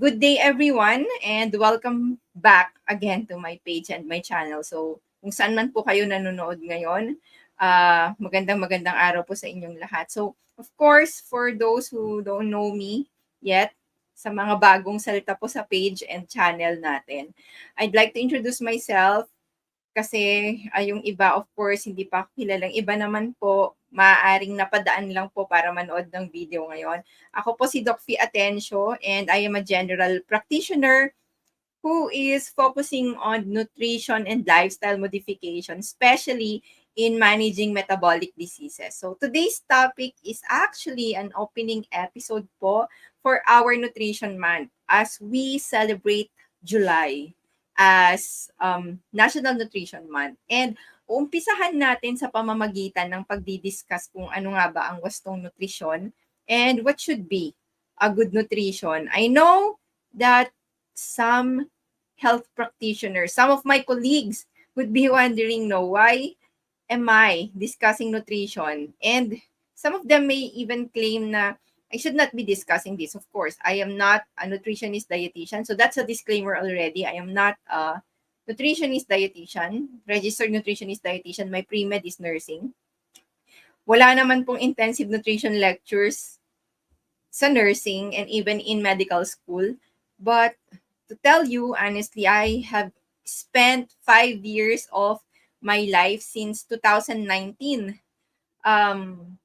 Good day everyone and welcome back again to my page and my channel. So kung saan man po kayo nanonood ngayon, magandang araw po sa inyong lahat. So of course, for those who don't know me yet, sa mga bagong salita po sa page and channel natin, I'd like to introduce myself kasi yung iba of course hindi pa ako kilalang iba naman po, maaaring napadaan lang po para manood ng video ngayon. Ako po si Doc Fee Atencio and I am a general practitioner who is focusing on nutrition and lifestyle modification, especially in managing metabolic diseases. So today's topic is actually an opening episode po for our Nutrition Month as we celebrate July as National Nutrition Month. And uumpisahan natin sa pamamagitan ng pagdidiscuss kung ano nga ba ang wastong nutrisyon and what should be a good nutrition. I know that some health practitioners, some of my colleagues would be wondering, no, why am I discussing nutrition? And some of them may even claim na I should not be discussing this. Of course, I am not a nutritionist dietitian. So that's a disclaimer already. I am not a nutritionist dietitian, registered nutritionist dietitian. My pre-med is nursing. Wala naman pong intensive nutrition lectures sa nursing and even in medical school. But to tell you honestly, I have spent 5 years of my life since 2019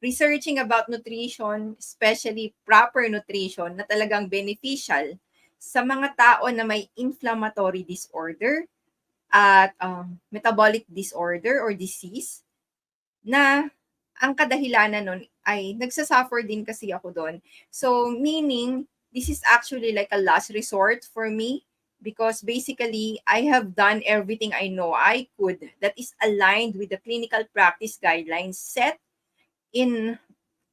researching about nutrition, especially proper nutrition na talagang beneficial sa mga tao na may inflammatory disorder at metabolic disorder or disease na ang kadahilanan nun ay nagsasuffer din kasi ako doon. So, meaning, this is actually like a last resort for me because basically, I have done everything I know I could that is aligned with the clinical practice guidelines set in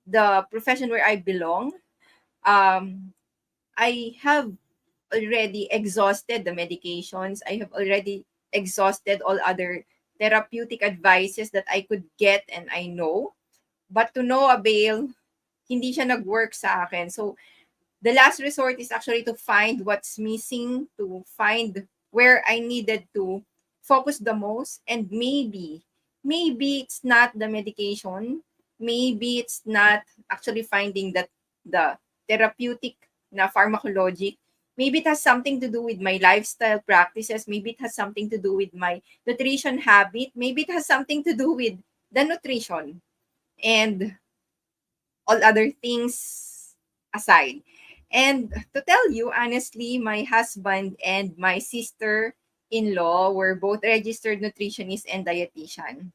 the profession where I belong. I have already exhausted the medications. I have already exhausted all other therapeutic advices that I could get and I know. But to no avail, hindi siya nag-work sa akin. So, the last resort is actually to find what's missing, to find where I needed to focus the most. And maybe it's not the medication. Maybe it's not actually finding that the therapeutic na pharmacologic. Maybe it has something to do with my lifestyle practices. Maybe it has something to do with my nutrition habit. Maybe it has something to do with the nutrition and all other things aside. And to tell you honestly, my husband and my sister-in-law were both registered nutritionists and dietitian.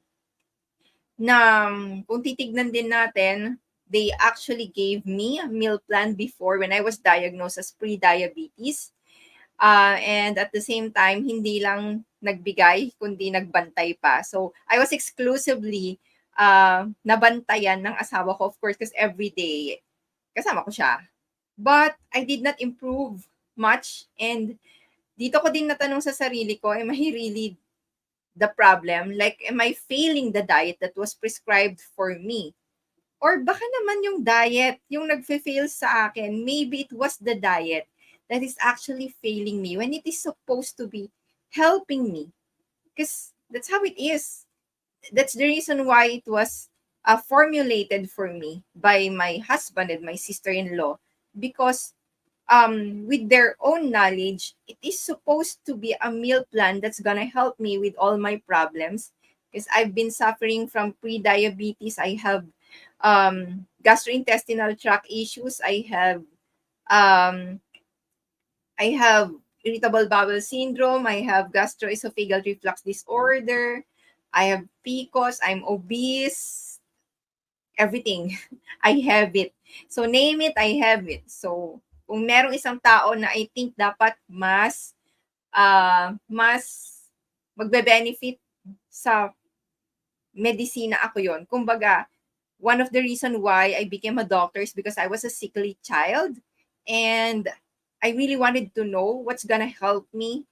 Na kung titignan din natin, they actually gave me a meal plan before when I was diagnosed as pre-diabetes. And at the same time, hindi lang nagbigay, kundi nagbantay pa. So, I was exclusively nabantayan ng asawa ko, of course, because every day, kasama ko siya. But I did not improve much. And dito ko din natanong sa sarili ko, am I really the problem? Like, am I failing the diet that was prescribed for me? Or baka naman yung diet, yung nagfe-fail sa akin, maybe it was the diet that is actually failing me when it is supposed to be helping me. Because that's how it is. That's the reason why it was formulated for me by my husband and my sister-in-law. Because with their own knowledge, it is supposed to be a meal plan that's gonna help me with all my problems. Because I've been suffering from pre-diabetes. I have gastrointestinal tract issues. Um, I have irritable bowel syndrome. I have gastroesophageal reflux disorder. I have PCOS. I'm obese. Everything. I have it. So, name it, I have it. So, kung merong isang tao na I think dapat mas magbe-benefit sa medisina, ako yon. Kumbaga, one of the reason why I became a doctor is because I was a sickly child and I really wanted to know what's gonna help me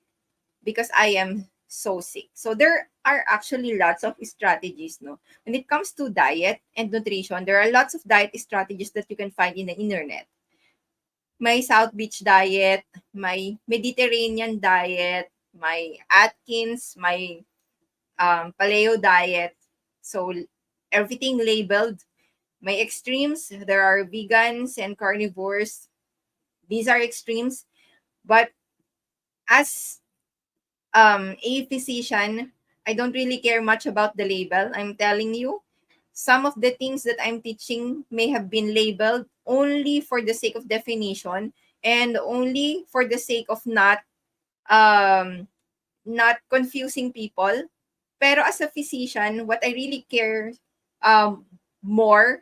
because I am so sick. So there are actually lots of strategies, no? When it comes to diet and nutrition, there are lots of diet strategies that you can find in the internet. may South Beach diet, may Mediterranean diet, may Atkins, may paleo diet. So everything labeled. May extremes. There are vegans and carnivores. These are extremes. But as a physician, I don't really care much about the label. I'm telling you, some of the things that I'm teaching may have been labeled only for the sake of definition and only for the sake of um, not confusing people. Pero as a physician, what I really care um, more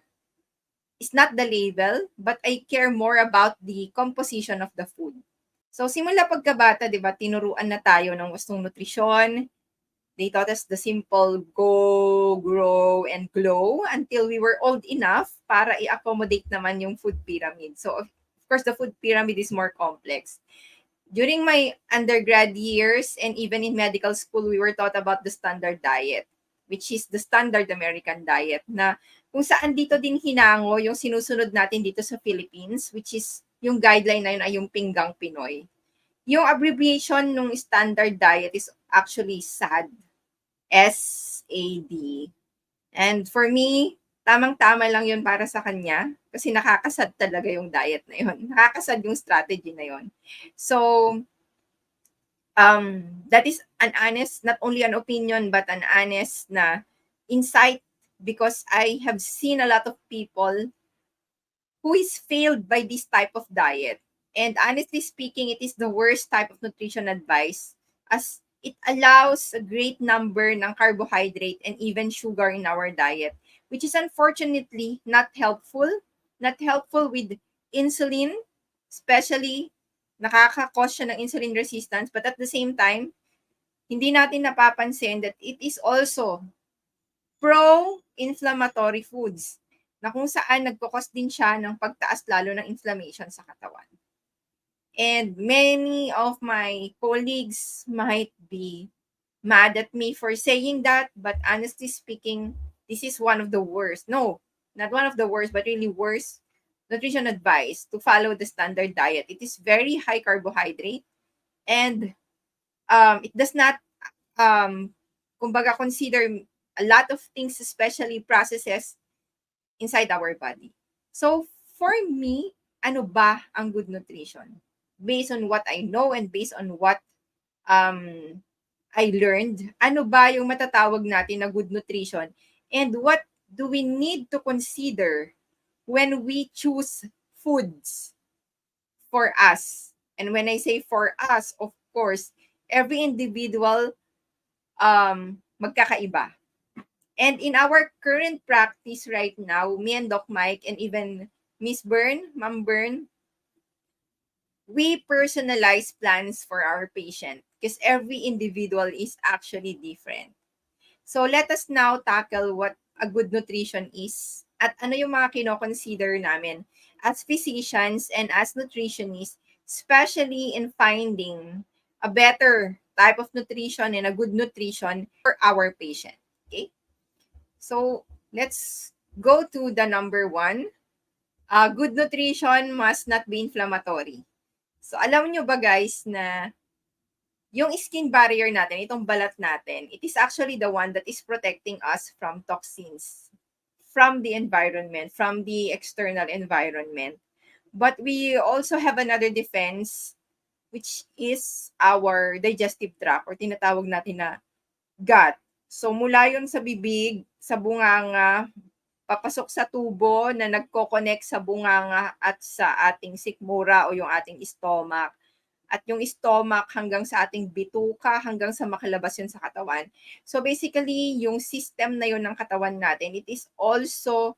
is not the label, but I care more about the composition of the food. So simula pagkabata, 'di ba, tinuruan na tayo ng wastong nutrisyon. They taught us the simple go, grow, and glow until we were old enough para i-accommodate naman yung food pyramid. So of course, the food pyramid is more complex. During my undergrad years and even in medical school, we were taught about the standard diet, which is the standard American diet, na kung saan dito din hinango yung sinusunod natin dito sa Philippines, which is yung guideline na yun ay yung pinggang Pinoy. Yung abbreviation ng standard diet is actually SAD. SAD. And for me, tamang-tama lang yun para sa kanya kasi nakakasad talaga yung diet na yun. Nakakasad yung strategy na yun. So, that is an honest, not only an opinion, but an honest na insight because I have seen a lot of people who is failed by this type of diet. And honestly speaking, it is the worst type of nutrition advice as it allows a great number ng carbohydrate and even sugar in our diet, which is unfortunately not helpful. Not helpful with insulin, especially nakaka-cause siya ng insulin resistance. But at the same time, hindi natin napapansin that it is also pro-inflammatory foods na kung saan nagkukos din siya ng pagtaas lalo ng inflammation sa katawan. And many of my colleagues might be mad at me for saying that, but honestly speaking, this is one of the worst. No, not one of the worst, but really worst nutrition advice to follow the standard diet. It is very high carbohydrate and it does not kumbaga consider a lot of things, especially processes inside our body. So for me, ano ba ang good nutrition? Based on what I know and based on what um, I learned, ano ba yung matatawag natin na good nutrition? And what do we need to consider when we choose foods for us? And when I say for us, of course, every individual magkakaiba. And in our current practice right now, me and Doc Mike and even Miss Byrne, Ma'am Byrne, we personalize plans for our patient because every individual is actually different. So let us now tackle what a good nutrition is at ano yung mga kino-consider namin as physicians and as nutritionists, especially in finding a better type of nutrition and a good nutrition for our patient. Okay? So let's go to the number one. Good nutrition must not be inflammatory. So alam nyo ba guys na yung skin barrier natin, itong balat natin, it is actually the one that is protecting us from toxins, from the environment, from the external environment. But we also have another defense, which is our digestive tract or tinatawag natin na gut. So mula yun sa bibig, sa bunganga, papasok sa tubo na nagko-connect sa bunganga at sa ating sikmura o yung ating stomach. At yung stomach hanggang sa ating bituka, hanggang sa makalabas yun sa katawan. So basically, yung system na yun ng katawan natin, it is also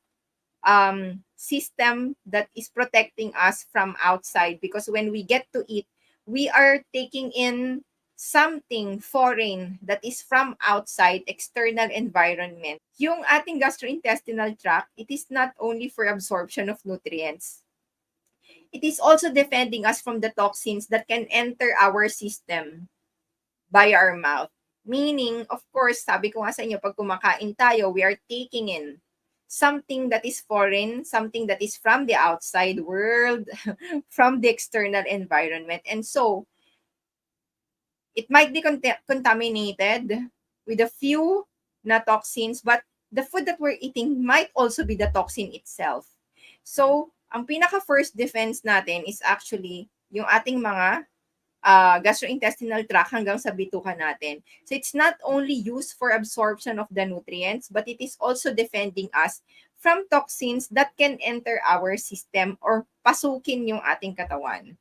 system that is protecting us from outside because when we get to eat, we are taking in something foreign that is from outside, external environment. Yung ating gastrointestinal tract, it is not only for absorption of nutrients. It is also defending us from the toxins that can enter our system by our mouth. Meaning, of course, sabi ko nga sa inyo, pag kumakain tayo, we are taking in something that is foreign, something that is from the outside world, from the external environment. And so, it might be contaminated with a few na toxins, but the food that we're eating might also be the toxin itself. So, ang pinaka-first defense natin is actually yung ating mga gastrointestinal tract hanggang sa bituka natin. So it's not only used for absorption of the nutrients, but it is also defending us from toxins that can enter our system or pasukin yung ating katawan.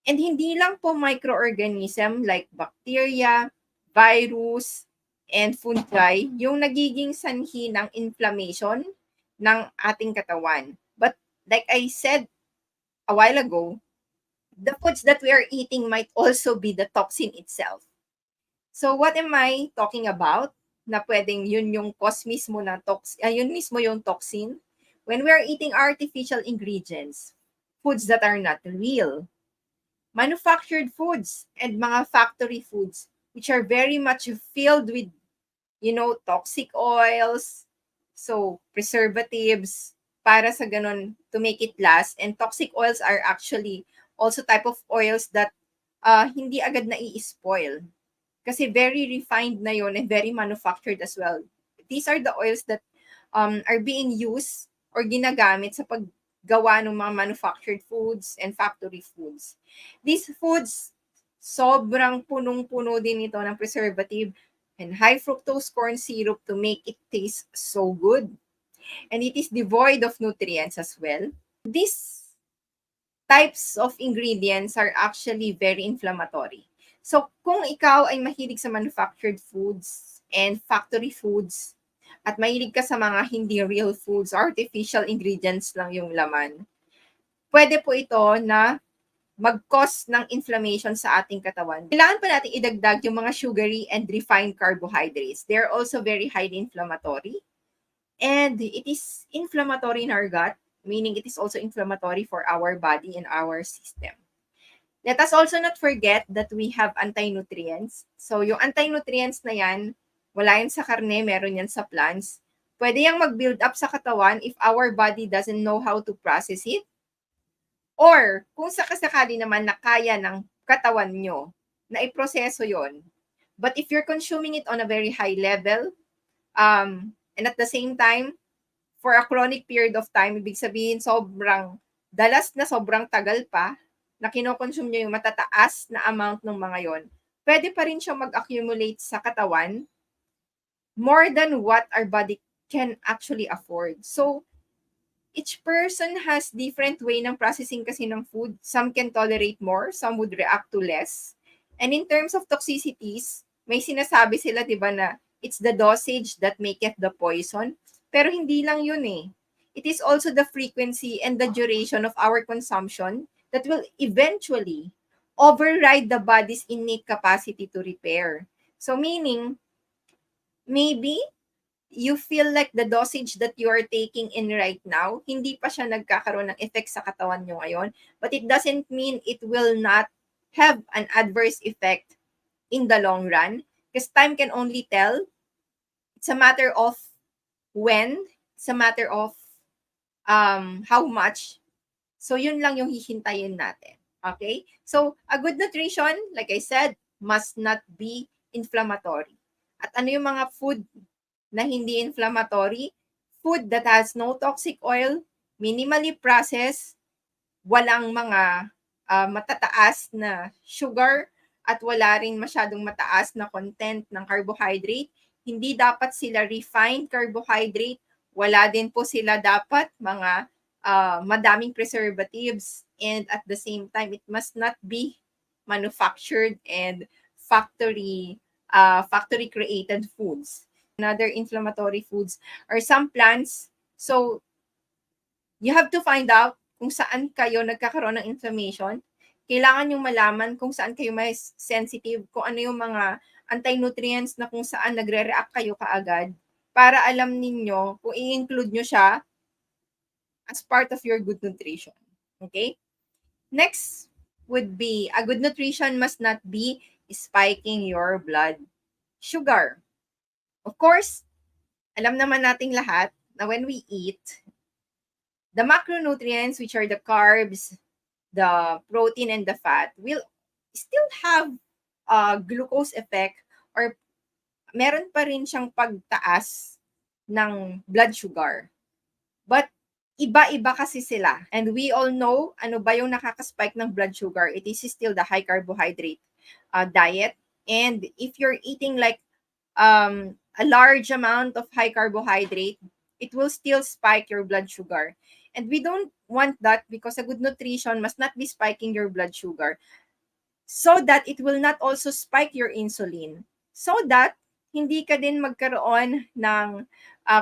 And hindi lang po microorganism like bacteria, virus, and fungi yung nagiging sanhi ng inflammation ng ating katawan. But like I said a while ago, the foods that we are eating might also be the toxin itself. So what am I talking about? Na pwedeng yun yung cause mismo ng yun mismo yung toxin. When we are eating artificial ingredients, foods that are not real, manufactured foods, and mga factory foods, which are very much filled with, toxic oils, so preservatives, para sa ganun, to make it last. And toxic oils are actually also type of oils that hindi agad na i-spoil. Kasi very refined na yon and very manufactured as well. These are the oils that are being used or ginagamit sa paggawa ng mga manufactured foods and factory foods. These foods, sobrang punong-puno din ito ng preservative and high fructose corn syrup to make it taste so good. And it is devoid of nutrients as well. These types of ingredients are actually very inflammatory. So, kung ikaw ay mahilig sa manufactured foods and factory foods, at mahilig ka sa mga hindi real foods, artificial ingredients lang yung laman, pwede po ito na mag-cause ng inflammation sa ating katawan. Kailangan pa natin idagdag yung mga sugary and refined carbohydrates. They're also very highly inflammatory. And it is inflammatory in our gut, meaning it is also inflammatory for our body and our system. Let us also not forget that we have anti-nutrients. So yung anti-nutrients na yan, wala yan sa karne, meron yan sa plants. Pwede yang mag-build up sa katawan if our body doesn't know how to process it. Or kung sakasakali naman na kaya ng katawan nyo na iproseso yon. But if you're consuming it on a very high level, and at the same time, for a chronic period of time, ibig sabihin sobrang dalas na sobrang tagal pa, na kinokonsume nyo yung matataas na amount ng mga yon, pwede pa rin siya mag-accumulate sa katawan more than what our body can actually afford. So, each person has different way ng processing kasi ng food. Some can tolerate more, some would react to less. And in terms of toxicities, may sinasabi sila, di ba, na it's the dosage that maketh the poison. Pero hindi lang yun eh. It is also the frequency and the duration of our consumption that will eventually override the body's innate capacity to repair. So meaning, maybe you feel like the dosage that you are taking in right now, hindi pa siya nagkakaroon ng effect sa katawan nyo ngayon, but it doesn't mean it will not have an adverse effect in the long run, because time can only tell. It's a matter of when, it's a matter of how much. So yun lang yung hihintayin natin. Okay? So a good nutrition, like I said, must not be inflammatory. At ano yung mga food na hindi inflammatory? Food that has no toxic oil, minimally processed, walang mga matataas na sugar, at wala rin masyadong mataas na content ng carbohydrate. Hindi dapat sila refined carbohydrate. Wala din po sila dapat mga madaming preservatives, and at the same time, it must not be manufactured and factory created foods. Another inflammatory foods are some plants. So you have to find out kung saan kayo nagkakaroon ng inflammation. Kailangan yung malaman kung saan kayo may sensitive, kung ano yung mga anti-nutrients na kung saan nagre-react kayo kaagad, para alam ninyo kung i-include nyo siya as part of your good nutrition. Okay? Next would be, a good nutrition must not be spiking your blood sugar. Of course, alam naman nating lahat na when we eat, the macronutrients, which are the carbs, the protein, and the fat, will still have a glucose effect, or meron pa rin siyang pagtaas ng blood sugar. But iba-iba kasi sila. And we all know, ano ba yung nakaka-spike ng blood sugar? It is still the high carbohydrate diet. And if you're eating like a large amount of high carbohydrate, it will still spike your blood sugar. And we don't want that, because a good nutrition must not be spiking your blood sugar, so that it will not also spike your insulin. So that hindi ka din magkaroon ng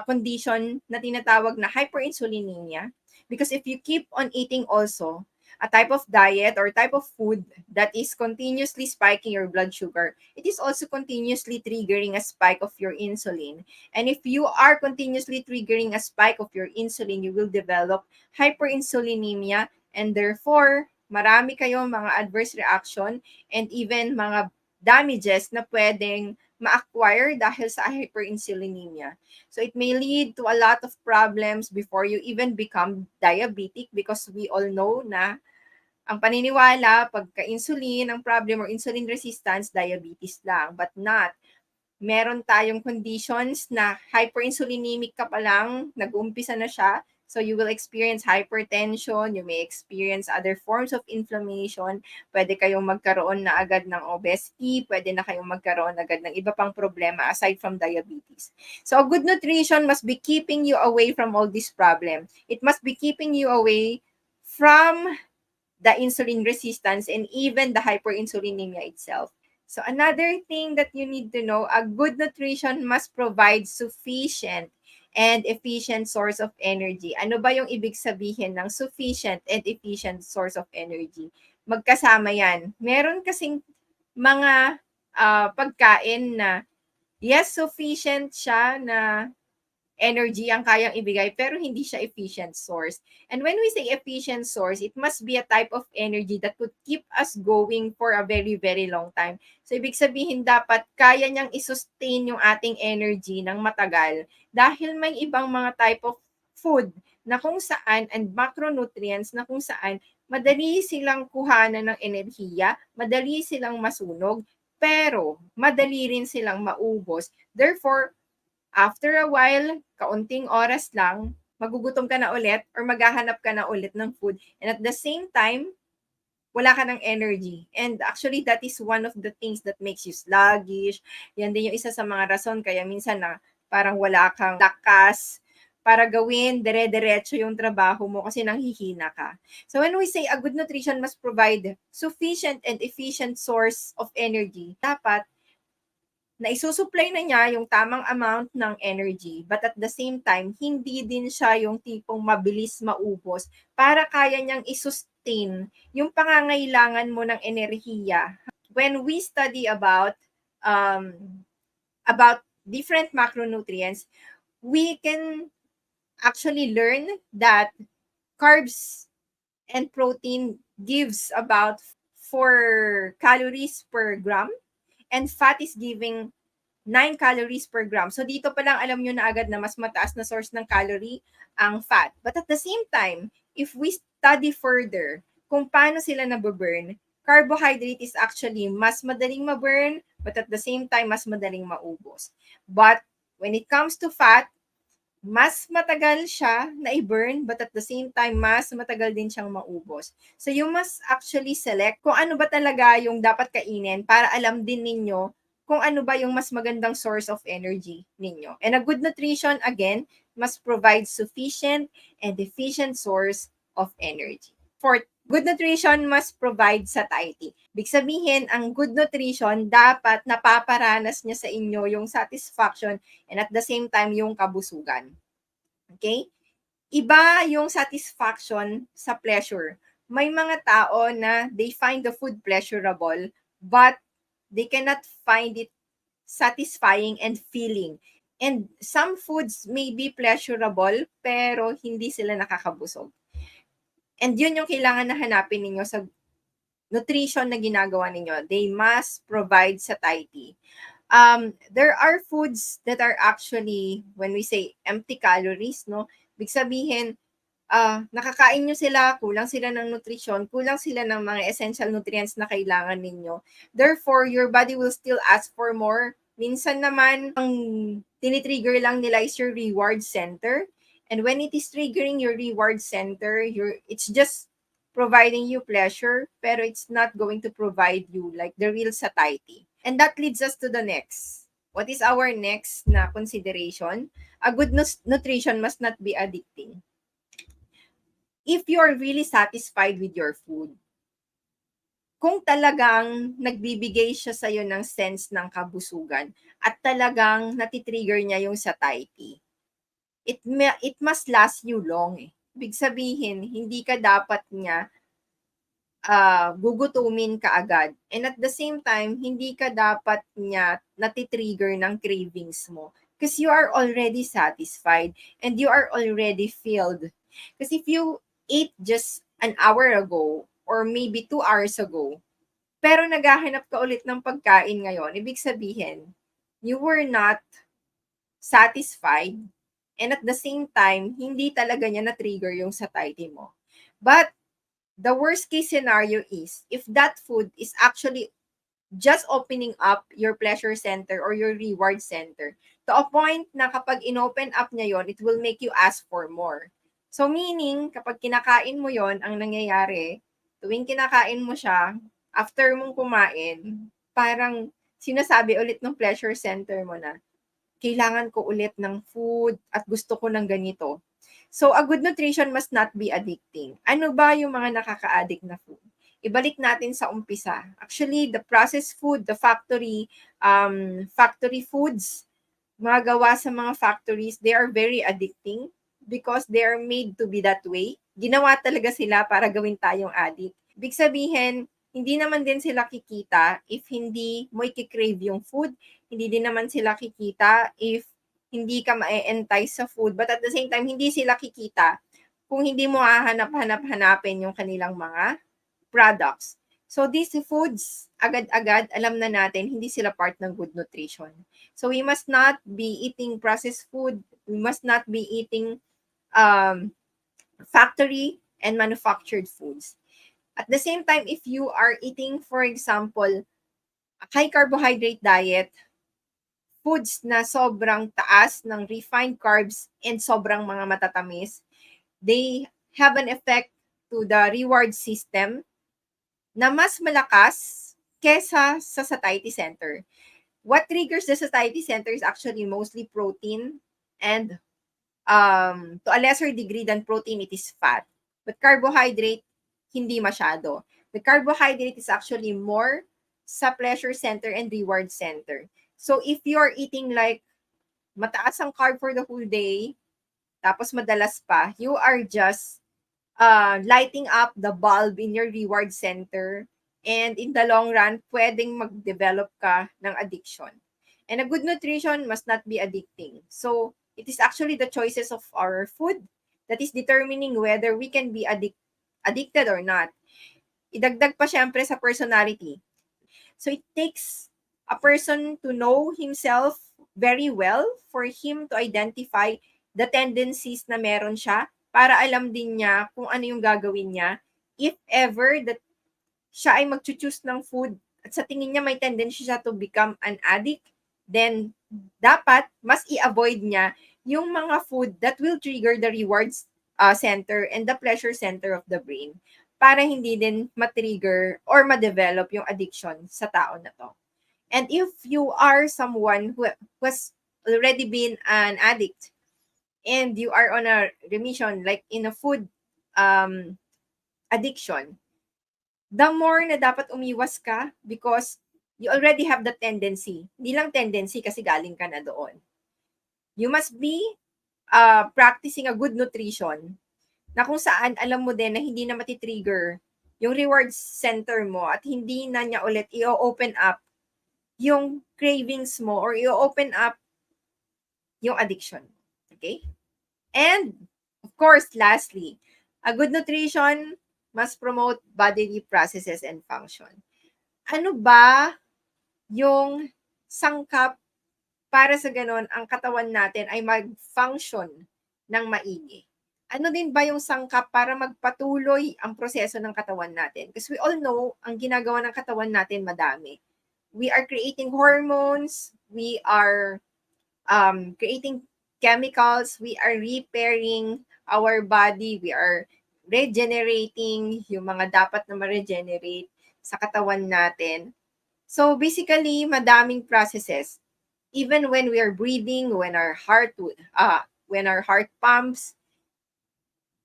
condition na tinatawag na hyperinsulinemia. Because if you keep on eating also a type of diet or type of food that is continuously spiking your blood sugar, it is also continuously triggering a spike of your insulin. And if you are continuously triggering a spike of your insulin, you will develop hyperinsulinemia, and therefore, marami kayong mga adverse reaction and even mga damages na pwedeng ma-acquire dahil sa hyperinsulinemia. So it may lead to a lot of problems before you even become diabetic, because we all know na ang paniniwala, pagka-insulin, ang problem or insulin resistance, diabetes lang, but not. Meron tayong conditions na hyperinsulinemic ka pa lang, nag-uumpisa na siya. So you will experience hypertension, you may experience other forms of inflammation, pwede kayong magkaroon na agad ng obesity, pwede na kayong magkaroon agad ng iba pang problema aside from diabetes. So a good nutrition must be keeping you away from all these problems. It must be keeping you away from the insulin resistance and even the hyperinsulinemia itself. So another thing that you need to know, a good nutrition must provide sufficient and efficient source of energy. Ano ba yung ibig sabihin ng sufficient and efficient source of energy? Magkasama yan. Meron kasing mga pagkain na, yes, sufficient siya na energy ang kayang ibigay, pero hindi siya efficient source. And when we say efficient source, it must be a type of energy that could keep us going for a very, very long time. So, ibig sabihin dapat kaya niyang isustain yung ating energy ng matagal, dahil may ibang mga type of food na kung saan, and macronutrients na kung saan, madali silang kuhanan ng enerhiya, madali silang masunog, pero madali rin silang maubos. Therefore, after a while, kaunting oras lang, magugutom ka na ulit or maghahanap ka na ulit ng food. And at the same time, wala ka ng energy. And actually, that is one of the things that makes you sluggish. Yan din yung isa sa mga rason kaya minsan na parang wala kang lakas para gawin dire-diretso yung trabaho mo kasi nanghihina ka. So when we say a good nutrition must provide sufficient and efficient source of energy, dapat na isusupply na niya yung tamang amount ng energy, but at the same time, hindi din siya yung tipong mabilis maubos para kaya niyang isustain yung pangangailangan mo ng enerhiya. When we study about different macronutrients, we can actually learn that carbs and protein gives about 4 calories per gram, and fat is giving 9 calories per gram. So dito pa lang alam nyo na agad na mas mataas na source ng calorie ang fat. But at the same time, if we study further kung paano sila nababurn, carbohydrate is actually mas madaling maburn, but at the same time, mas madaling maubos. But when it comes to fat, mas matagal siya na i-burn, but at the same time, mas matagal din siyang maubos. So you must actually select kung ano ba talaga yung dapat kainin para alam din ninyo kung ano ba yung mas magandang source of energy ninyo. And a good nutrition, again, must provide sufficient and efficient source of energy. Fourth, good nutrition must provide satiety. Big sabihin, ang good nutrition, dapat napaparanas niya sa inyo yung satisfaction and at the same time, yung kabusugan. Okay? Iba yung satisfaction sa pleasure. May mga tao na they find the food pleasurable, but they cannot find it satisfying and filling. And some foods may be pleasurable, pero hindi sila nakakabusog. And yun yung kailangan na hanapin ninyo sa nutrition na ginagawa ninyo. They must provide satiety. There are foods that are actually, when we say empty calories, no? Big sabihin, nakakain nyo sila, kulang sila ng nutrisyon, kulang sila ng mga essential nutrients na kailangan ninyo. Therefore, your body will still ask for more. Minsan naman, ang tinitrigger lang nila is your reward center. And when it is triggering your reward center, it's just providing you pleasure, pero it's not going to provide you like the real satiety. And that leads us to the next. What is our next na consideration? A good nutrition must not be addicting. If you're really satisfied with your food, kung talagang nagbibigay siya sa'yo ng sense ng kabusugan at talagang natitrigger niya yung satiety, it must last you long eh. Ibig sabihin, hindi ka dapat niya gugutumin ka agad. And at the same time, hindi ka dapat niya natitrigger ng cravings mo. Because you are already satisfied and you are already filled. Because if you ate just an hour ago or maybe 2 hours ago, pero naghahanap ka ulit ng pagkain ngayon, ibig sabihin, you were not satisfied and at the same time, hindi talaga niya na-trigger yung satiety mo. But the worst case scenario is if that food is actually just opening up your pleasure center or your reward center to a point na kapag inopen up niya yon, it will make you ask for more. So meaning, kapag kinakain mo yon, ang nangyayari, tuwing kinakain mo siya, after mong kumain, parang sinasabi ulit ng pleasure center mo na, kailangan ko ulit ng food at gusto ko ng ganito. So, a good nutrition must not be addicting. Ano ba yung mga nakaka-addict na food? Ibalik natin sa umpisa. Actually, the processed food, the factory foods, mga gawa sa mga factories, they are very addicting because they are made to be that way. Ginawa talaga sila para gawin tayong addict. Ibig sabihin, hindi naman din sila kikita if hindi mo i-crave yung food. Hindi din naman sila kikita if hindi ka ma-entice sa food. But at the same time, hindi sila kikita kung hindi mo hahanap-hanapin yung kanilang mga products. So these foods, agad-agad, alam na natin, hindi sila part ng good nutrition. So we must not be eating processed food. We must not be eating factory and manufactured foods. At the same time, if you are eating, for example, a high carbohydrate diet, foods na sobrang taas ng refined carbs and sobrang mga matatamis, they have an effect to the reward system na mas malakas kesa sa satiety center. What triggers the satiety center is actually mostly protein and to a lesser degree than protein, it is fat. But carbohydrate, hindi masyado. The carbohydrate is actually more sa pleasure center and reward center. So if you're eating like mataas ang carb for the whole day, tapos madalas pa, you are just lighting up the bulb in your reward center, and in the long run, pwedeng mag-develop ka ng addiction. And a good nutrition must not be addicting. So, it is actually the choices of our food that is determining whether we can be addicted or not. Idagdag pa syempre sa personality. So, it takes a person to know himself very well for him to identify the tendencies na meron siya para alam din niya kung ano yung gagawin niya if ever that siya ay mag-choose ng food at sa tingin niya may tendency siya to become an addict, then dapat mas i-avoid niya yung mga food that will trigger the rewards center and the pleasure center of the brain para hindi din ma-trigger or ma-develop yung addiction sa tao na to. And if you are someone who has already been an addict and you are on a remission, like in a food addiction, the more na dapat umiwas ka because you already have the tendency. Hindi lang tendency kasi galing ka na doon. You must be practicing a good nutrition na kung saan alam mo din na hindi na matitrigger yung reward center mo at hindi na niya ulit i-open up yung cravings mo or i-open up yung addiction. Okay? And, of course, lastly, a good nutrition must promote bodily processes and function. Ano ba yung sangkap para sa gano'n ang katawan natin ay mag-function ng maigi? Ano din ba yung sangkap para magpatuloy ang proseso ng katawan natin? Because we all know, ang ginagawa ng katawan natin madami. We are creating hormones, we are creating chemicals, we are repairing our body, we are regenerating yung mga dapat na ma-regenerate sa katawan natin. So basically, madaming processes. Even when we are breathing, when our heart pumps,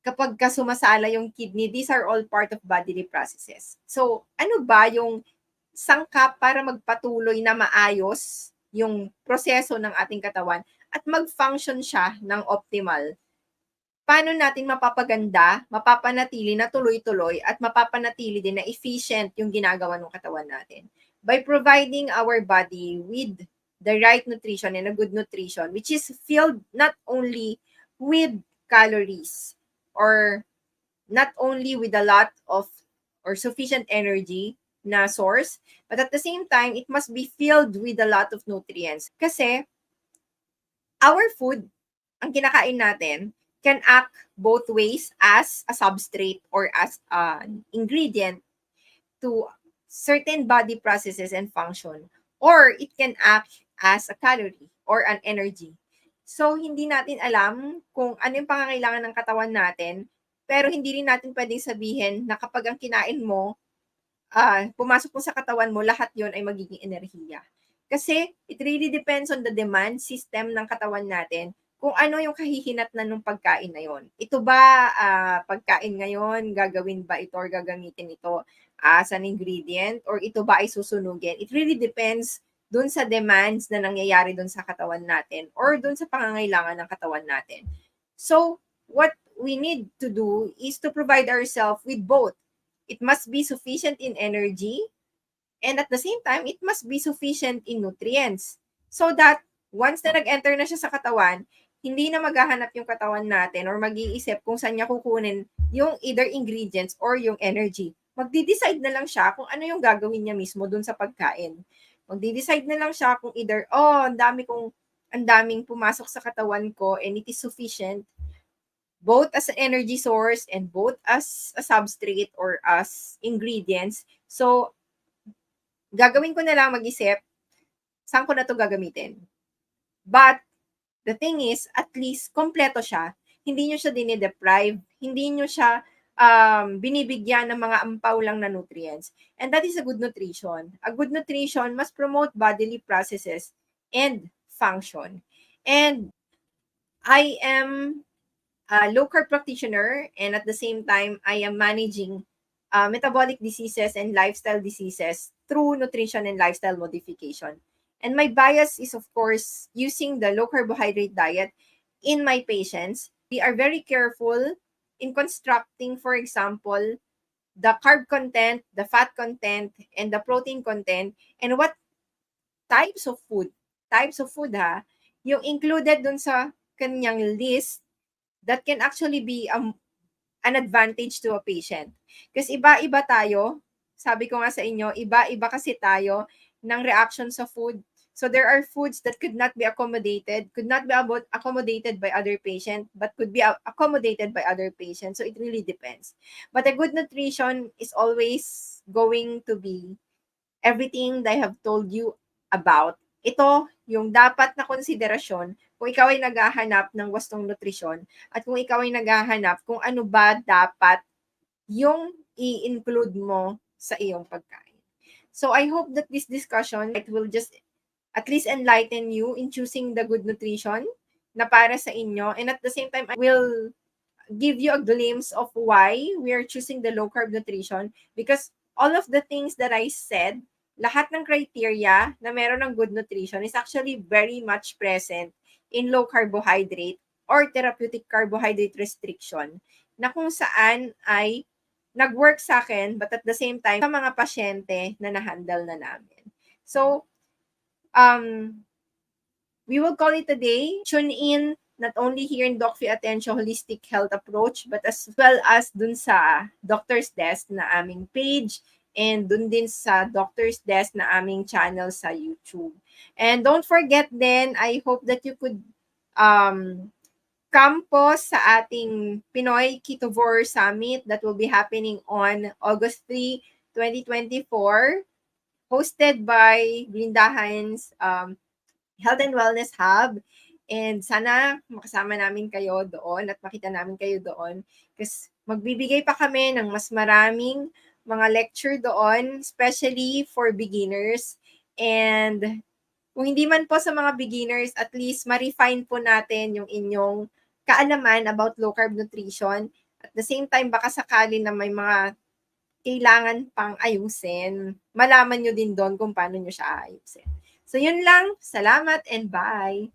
kapag sumasala yung kidney, these are all part of bodily processes. So, ano ba yung sangkap para magpatuloy na maayos yung proseso ng ating katawan at mag-function siya ng optimal? Paano natin mapapaganda, mapapanatili na tuloy-tuloy at mapapanatili din na efficient yung ginagawa ng katawan natin? By providing our body with the right nutrition and a good nutrition, which is filled not only with calories or not only with a lot of or sufficient energy na source, but at the same time, it must be filled with a lot of nutrients. Kasi our food, ang kinakain natin, can act both ways as a substrate or as an ingredient to certain body processes and function, or it can act as a calorie or an energy. So, hindi natin alam kung ano yung pangangailangan ng katawan natin, pero hindi rin natin pwedeng sabihin na kapag ang kinain mo, pumasok mo sa katawan mo, lahat yon ay magiging enerhiya. Kasi it really depends on the demand system ng katawan natin kung ano yung kahihinatnan ng pagkain na yon. Ito ba pagkain ngayon, gagawin ba ito or gagamitin ito as an ingredient or ito ba ay susunugin? It really depends dun sa demands na nangyayari dun sa katawan natin or dun sa pangangailangan ng katawan natin. So, what we need to do is to provide ourselves with both. It must be sufficient in energy, and at the same time, it must be sufficient in nutrients. So that once na nag-enter na siya sa katawan, hindi na maghahanap yung katawan natin or mag-iisip kung saan niya kukunin yung either ingredients or yung energy. Magdi-decide na lang siya kung ano yung gagawin niya mismo dun sa pagkain. Magdi-decide na lang siya kung either, ang daming pumasok sa katawan ko and it is sufficient both as an energy source and both as a substrate or as ingredients. So, gagawin ko na lang mag-isip, saan ko na to gagamitin? But, the thing is, at least, kompleto siya. Hindi nyo siya dinideprive. Hindi nyo siya binibigyan ng mga ampaw lang na nutrients. And that is a good nutrition. A good nutrition must promote bodily processes and function. And I am a low carb practitioner, and at the same time, I am managing metabolic diseases and lifestyle diseases through nutrition and lifestyle modification. And my bias is, of course, using the low carbohydrate diet in my patients. We are very careful in constructing, for example, the carb content, the fat content, and the protein content, and what types of food yung included dun sa kanyang list that can actually be an advantage to a patient. Kasi iba-iba tayo, sabi ko nga sa inyo, iba-iba kasi tayo ng reaction sa food. So there are foods that could not be accommodated by other patient, but could be accommodated by other patients. So it really depends. But a good nutrition is always going to be everything that I have told you about. Ito yung dapat na konsiderasyon kung ikaw ay naghahanap ng wastong nutrisyon at kung ikaw ay naghahanap kung ano ba dapat yung i-include mo sa iyong pagkain. So I hope that this discussion will just at least enlighten you in choosing the good nutrition na para sa inyo, and at the same time I will give you a glimpse of why we are choosing the low carb nutrition, because all of the things that I said, lahat ng criteria na meron ng good nutrition is actually very much present in low carbohydrate or therapeutic carbohydrate restriction, na kung saan ay nag-work sa akin, but at the same time, sa mga pasyente na na-handle na namin. So, we will call it a day. Tune in not only here in DocFi Attention Holistic Health Approach, but as well as dun sa Doctor's Desk na aming page and dun din sa Doctor's Desk na aming channel sa YouTube. And don't forget then, I hope that you could come po sa ating Pinoy Ketovore Summit that will be happening on August 3, 2024, hosted by Blindahan's Health and Wellness Hub. And sana makasama namin kayo doon at makita namin kayo doon. Kasi magbibigay pa kami ng mas maraming mga lecture doon, especially for beginners. And kung hindi man po sa mga beginners, at least ma-refine po natin yung inyong kaalaman about low carb nutrition. At the same time, baka sakali na may mga kailangan pang ayusin, malaman nyo din doon kung paano nyo siya ayusin. So yun lang. Salamat and bye!